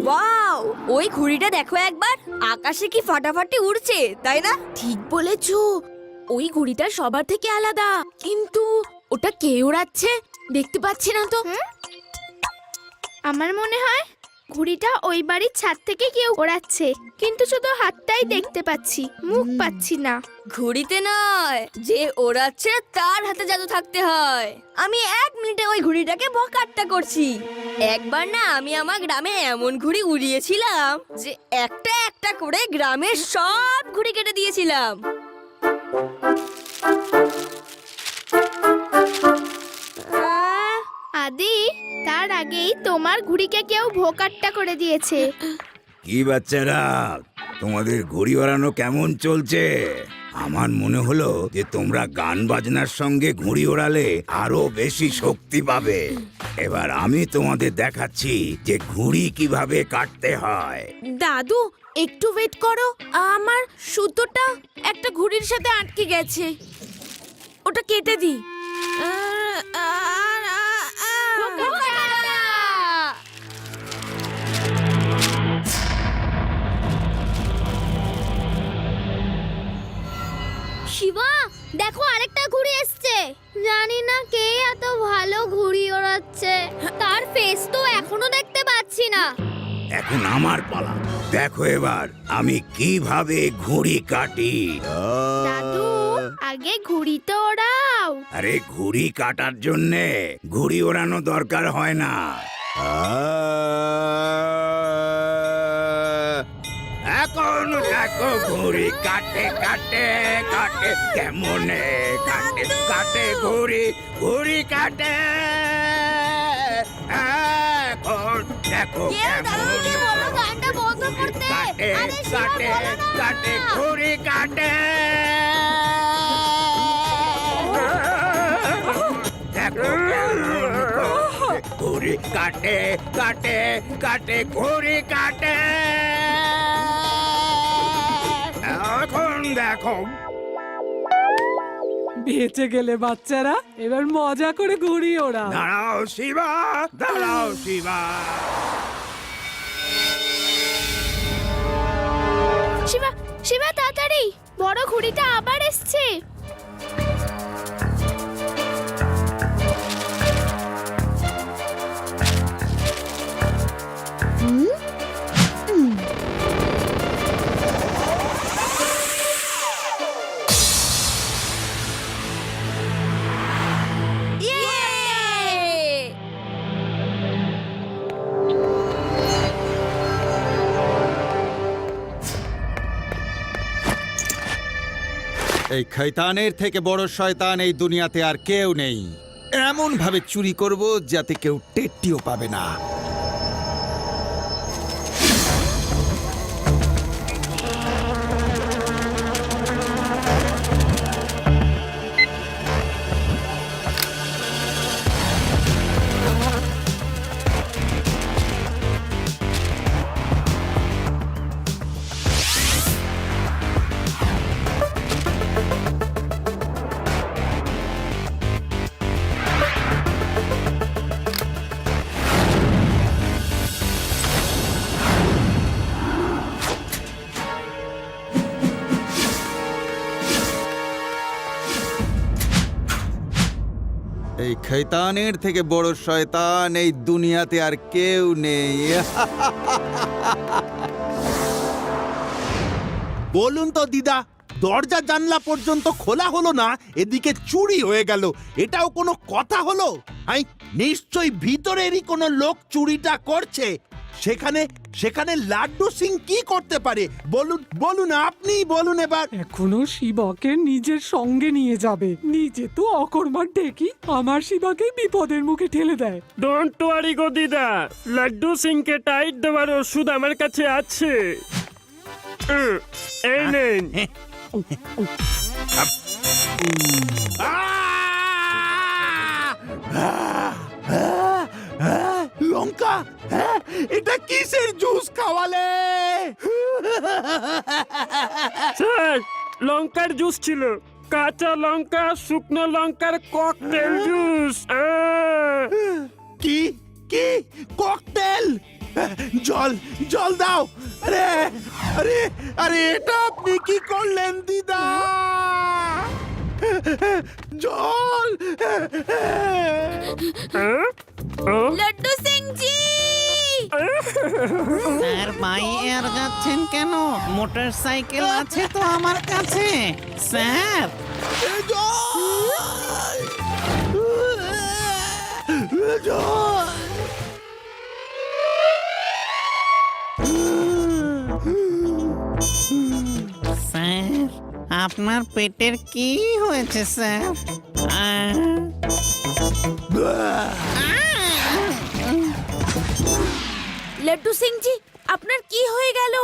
Wow, ওই ঘুড়িটা দেখো একবার, আকাশে কি ফাটাফাটি উড়ছে, তাই না? ঠিক বলেছো, ওই ঘুড়িটা সবার থেকে আলাদা, কিন্তু ওটা কে ওড়াচ্ছে দেখতে পাচ্ছি না তো। আমার মনে হয় ঘুড়িটা ওই বাড়ির ছাদ থেকে কেউ ওড়াচ্ছে, কিন্তু শুধু হাতটাই দেখতে পাচ্ছি, মুখ পাচ্ছি না। ঘুড়িতে নয়, যে ওড়াচ্ছে তার হাতে জাদু থাকতে হয়। আমি 1 মিনিটে ওই ঘুড়িটাকে বকাট্টা করছি। একবার না আমি আমার গ্রামে এমন ঘুড়ি উড়িয়েছিলাম যে একটা একটা করে গ্রামের সব ঘুড়ি কেটে দিয়েছিলাম। আদি, তার আগেই তোমার ঘুড়িকে কেউ ভোকাট্টা করে দিয়েছে। কি বাচ্চারা, তোমাদের ঘুড়ি ওড়ানো কেমন চলছে? আমার মনে হলো যে তোমরা গান বাজনার সঙ্গে ঘুড়ি ওড়ালে আরো বেশি শক্তি পাবে। এবার আমি তোমাদের দেখাচ্ছি যে ঘুড়ি কিভাবে কাটতে হয়। দাদু একটু ওয়েট করো, আমার সুতোটা একটা ঘুড়ির সাথে আটকে গেছে, ওটা কেটে দি। শিবা, দেখো আরেকটা ঘুড়ি এসছে। জানি না কে এত ভালো ঘুড়ি ওড়াচ্ছে, তার ফেস তো এখনো দেখতে পাচ্ছি না। এখন আমার পালা, দেখো এবার আমি কিভাবে ঘুড়ি কাটি। দাদু, আগে ঘুড়ি তো ওড়াও। আরে ঘুড়ি কাটার জন্যে ঘুড়ি ওড়ানো দরকার হয় না। এখন দেখো ঘুড়ি কাটে কাটে কাটে কেমনে কাটে কাটে ঘুড়ি ঘুড়ি কাটে। এখন দেখো কেমন গানটা বন্ধ করতে। কাটে আরে শিবা, কাটে বলো না। কাটে ঘুড়ি কাটে। দেখো ঘুড়ি কাটে কাটে কাটে ঘুড়ি কাটে। এখন দেখো বেঁচে গেলে বাচ্চারা, এবার মজা করে ঘুড়ি ওড়া। দাঁড়াও শিবা, দাঁড়াও শিবা। শিবা, শিবা তাড়াতাড়ি, বড় ঘুড়িটা আবার এসছে। ইয়ে! এই শয়তানের থেকে বড় শয়তান এই দুনিয়াতে আর কেউ নেই। এমন ভাবে চুরি করব যাতে কেউ টেরটিও পাবে না। এই শয়তানের থেকে বড় শয়তান এই দুনিয়াতে আর কেউ নেই। বলুন তো দিদা, দরজা জানলা পর্যন্ত খোলা হলো না, এদিকে চুরি হয়ে গেল, এটাও কোনো কথা হলো? হাই, নিশ্চয়ই ভিতরেরই কোনো লোক চুরিটা করছে। সেখানে সেখানে লাড্ডু সিং কি করতে পারে? বলুন বলুন, আপনি বলুন এবার। এখনো শিবাকে নিজের সঙ্গে নিয়ে যাবে, নিজে তো অকর্মার ডেকি আমার শিবাকে বিপদের মুখে ঠেলে দেয়। ডোন্ট ওয়ারি গো দিদা, লাড্ডু সিংকে টাইট দেওয়ার ওষুধ আমার কাছে আছে। এই নেন। লঙ্কা, হ্যাঁ, এটা কিসের জুস খাওয়ালে? স্যার, লঙ্কার জুস ছিল, কাঁচা লঙ্কা, শুকনো লঙ্কার ককটেল জুস। কি কি জল জল দাও। আরে আরে আরে এটা আপনি কি করলেন দিদা? জল। লাড্ডু সিং জি, স্যার বাইরে যাচ্ছেন কেন? মোটর সাইকেল আছে তো আমার কাছে স্যার। স্যার আপনার পেটের কি হয়েছে স্যার? লাড্ডু সিং জি, আপনার কি হয়ে গেল?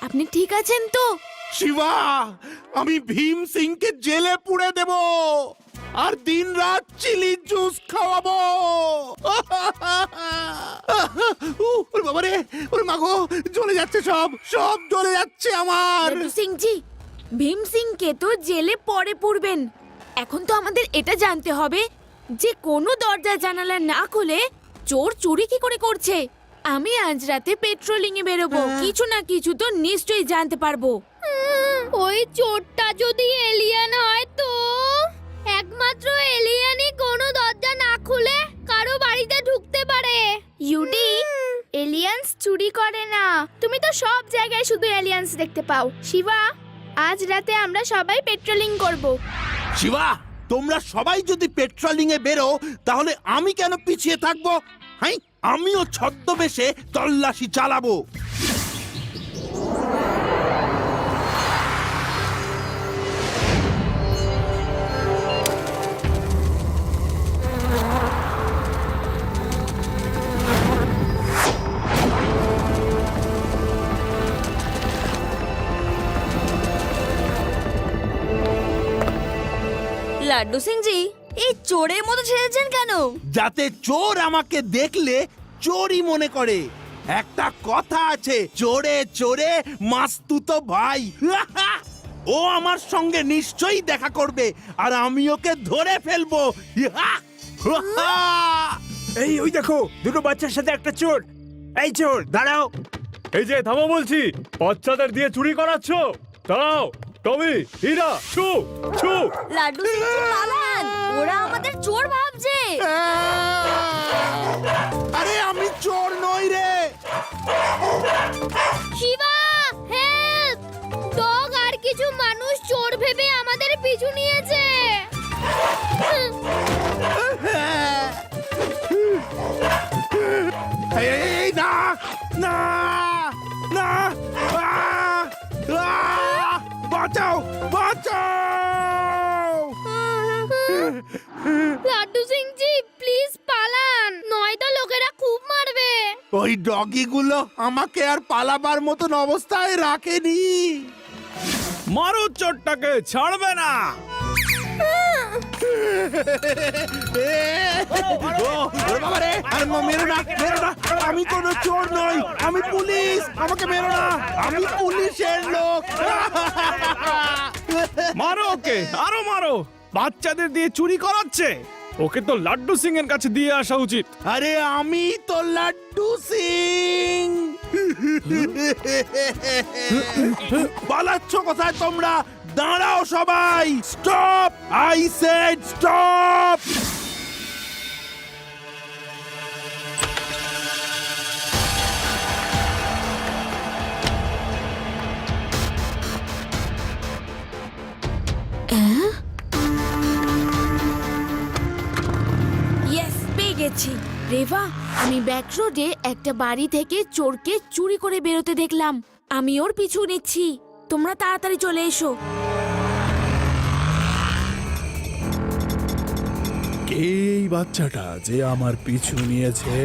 আপনি ঠিক আছেন তো? শিবা, আমি ভীম সিংকে জেলে পুড়ে দেব আর দিন রাত চিলি জুস খাওয়াবো। ওরে বাবা রে, ওরে মাগো, জ্বলে যাচ্ছে সব সব জ্বলে যাচ্ছে আমার। লাড্ডু সিং জি, ভীম সিংকে তো জেলে পরে পুরবেন। এখন তো আমাদের এটা জানতে হবে যে কোনো দরজা জানালা না খুলে চোর চুরি কি করে করছে। আমি আজ রাতে পেট্রোলিং এ বেরোবো, কিছু না কিছু তো নিশ্চয়ই জানতে পারবো। ওই চোরটা যদি এলিয়েন হয় তো? একমাত্র এলিয়েনই কোনো দরজা না খুলে কারো বাড়িতে ঢুকতে পারে। ইউডি, এলিয়েন্স চুরি করে না। তুমি তো সব জায়গায় শুধু এলিয়েন্স দেখতে পাও। শিবা, আজ রাতে আমরা সবাই পেট্রোলিং করব। শিবা, তোমরা সবাই যদি পেট্রোলিং এ বেরো তাহলে আমি কেন পিছিয়ে থাকবো? হ্যাঁ, আমিও ছদ্মবেশে তল্লাশি চালাবো। লাড্ডু সিং জি, এই চোরের মতো ছেড়েছেন কেন? যাতে চোর আমাকে দেখলে চোরই মনে করে। একটা কথা আছে, চোরে চোরে মাস্তুতো ভাই। ও আমার সঙ্গে নিশ্চয়ই দেখা করবে আর আমি ওকে ধরে ফেলবো। এই ওই দেখো, দুটো বাচ্চার সাথে একটা চোর। এই চোর দাঁড়াও। এই যে থামো বলছি, বাচ্চাদের দিয়ে চুরি করাচ্ছ? দাঁড়াও। টমি, হীরা, ছু ছু। লাড্ডু সিং জি পালান, ওরা আমাদের চোর ভাবছে। আরে আমি চোর নই রে। শিবা, হেল্প! ডগ আর কিছু মানুষ চোর ভেবে আমাদের পিছু নিয়েছে। এই না না না, বাঁচাও বাঁচাও। লাড্ডু সিং জি, প্লিজ পালান, নয়তো লোকেরা খুব মারবে। ওই ডগিগুলো আমাকে আর পালাবার মতন অবস্থায় রাখেনি। মারো চোরটাকে, ছাড়বে না। মেরো না, মেরো না, আমি কোনো চোর নই, আমি পুলিশ। আমাকে মেরো না, আমি পুলিশের লোক। মারো ওকে, আরো মারো। বাচ্চাদের দিয়ে চুরি করাচ্ছে। ওকে তো লাড্ডু সিং এর কাছে দিয়ে আসা উচিত। আরে আমি তো লাড্ডু সিং। পালাচ্ছ কোথায় তোমরা? দাঁড়াও সবাই, stop, I said stop. Yes, পেয়ে গেছি। রেভা, আমি ব্যাক রোডে একটা বাড়ি থেকে চোরকে চুরি করে বেরোতে দেখলাম। আমি ওর পিছু নিচ্ছি, তোমরা তাড়াতাড়ি চলে এসো। কে এই বাচ্চাটা যে আমার পিছু নিয়েছে?